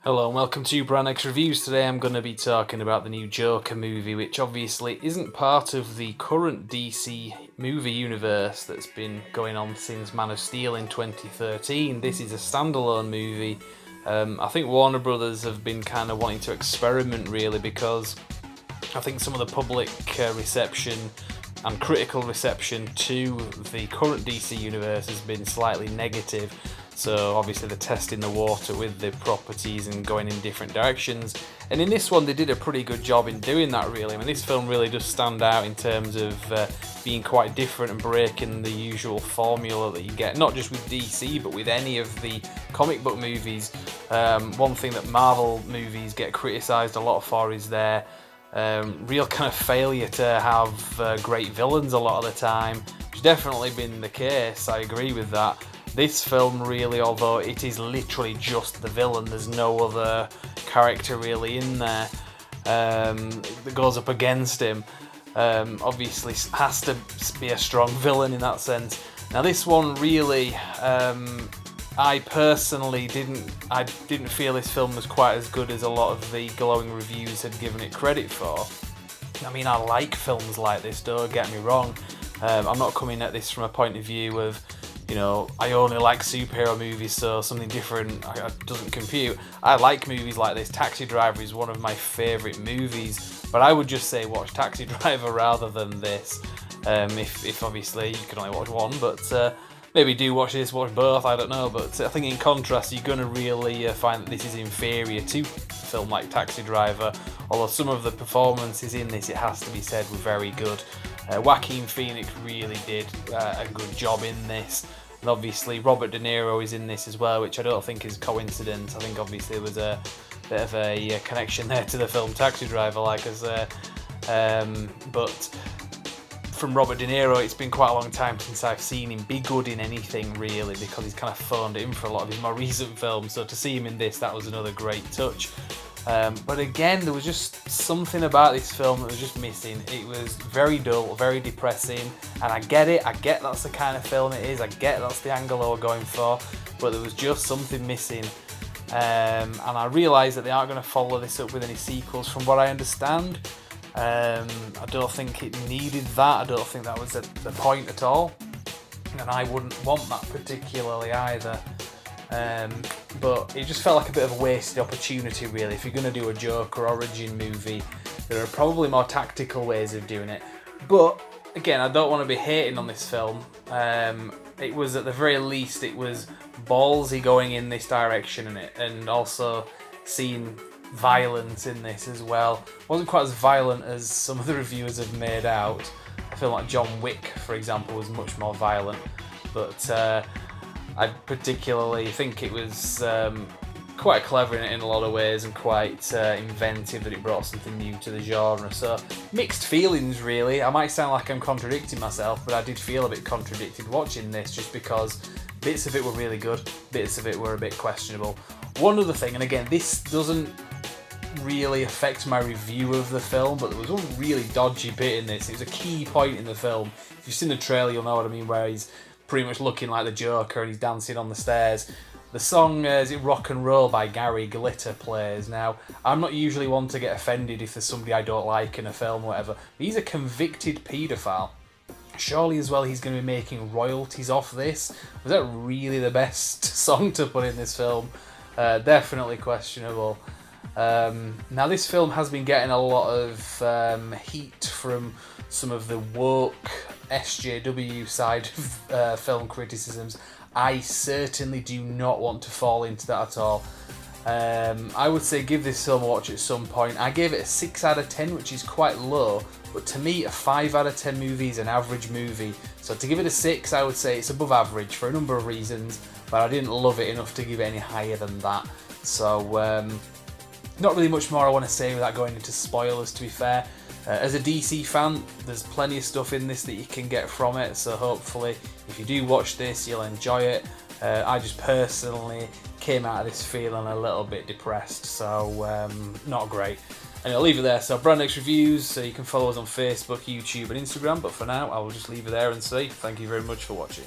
Hello and welcome to Brand X Reviews. Today I'm going to be talking about the new Joker movie, which obviously isn't part of the current DC movie universe that's been going on since Man of Steel in 2013. This is a standalone movie. I think Warner Brothers have been kind of wanting to experiment really, because I think some of the public reception and critical reception to the current DC universe has been slightly negative. So obviously they're testing the water with the properties and going in different directions. And in this one they did a pretty good job in doing that really. I mean, this film really does stand out in terms of being quite different and breaking the usual formula that you get, not just with DC but with any of the comic book movies. One thing that Marvel movies get criticised a lot for is their real kind of failure to have great villains a lot of the time, which has definitely been the case. I agree with that. This film really, although it is literally just the villain, there's no other character really in there that goes up against him. Obviously has to be a strong villain in that sense. Now this one really, I personally didn't feel this film was quite as good as a lot of the glowing reviews had given it credit for. I mean, I like films like this, don't get me wrong. I'm not coming at this from a point of view of, you know, I only like superhero movies, so something different doesn't compute. I like movies like this. Taxi Driver is one of my favourite movies, but I would just say watch Taxi Driver rather than this. If obviously you can only watch one, but maybe do watch this, watch both, I don't know. But I think in contrast, you're going to really find that this is inferior to a film like Taxi Driver, although some of the performances in this, it has to be said, were very good. Joaquin Phoenix really did a good job in this, and obviously Robert De Niro is in this as well, which I don't think is a coincidence. I think obviously there was a bit of a connection there to the film Taxi Driver, like I say. But from Robert De Niro, it's been quite a long time since I've seen him be good in anything really, because he's kind of phoned it in for a lot of his more recent films. So to see him in this, that was another great touch. But again, there was just something about this film that was just missing. It was very dull, very depressing, and I get it, that's the kind of film it is, I get that's the angle they were going for, but there was just something missing. And I realised that they aren't going to follow this up with any sequels from what I understand. I don't think it needed that, I don't think that was the point at all, and I wouldn't want that particularly either. But it just felt like a bit of a wasted opportunity really. If you're going to do a Joker origin movie, there are probably more tactical ways of doing it. But again, I don't want to be hating on this film. It was, at the very least, it was ballsy going in this direction in it, and also seeing violence in this as well. It wasn't quite as violent as some of the reviewers have made out. I feel like John Wick, for example, was much more violent, but I particularly think it was quite clever in a lot of ways, and quite inventive that it brought something new to the genre. So mixed feelings really. I might sound like I'm contradicting myself, but I did feel a bit contradicted watching this, just because bits of it were really good, bits of it were a bit questionable. One other thing, and again, this doesn't really affect my review of the film, but there was one really dodgy bit in this. It was a key point in the film. If you've seen the trailer, you'll know what I mean, where he's pretty much looking like the Joker and he's dancing on the stairs. The song, is it Rock and Roll by Gary Glitter, plays. Now, I'm not usually one to get offended if there's somebody I don't like in a film or whatever, but he's a convicted paedophile. Surely as well he's going to be making royalties off this. Was that really the best song to put in this film? Definitely questionable. Now this film has been getting a lot of heat from some of the woke SJW side of film criticisms. I certainly do not want to fall into that at all. I would say give this film a watch at some point. I gave it a 6 out of 10, which is quite low, but to me a 5 out of 10 movie is an average movie. So to give it a 6, I would say it's above average for a number of reasons, but I didn't love it enough to give it any higher than that. So not really much more I want to say without going into spoilers, to be fair. As a DC fan, there's plenty of stuff in this that you can get from it, so hopefully if you do watch this, you'll enjoy it. I just personally came out of this feeling a little bit depressed, so not great. And I'll leave it there. So Brand X Reviews, so you can follow us on Facebook, YouTube and Instagram, but for now I will just leave it there and say thank you very much for watching.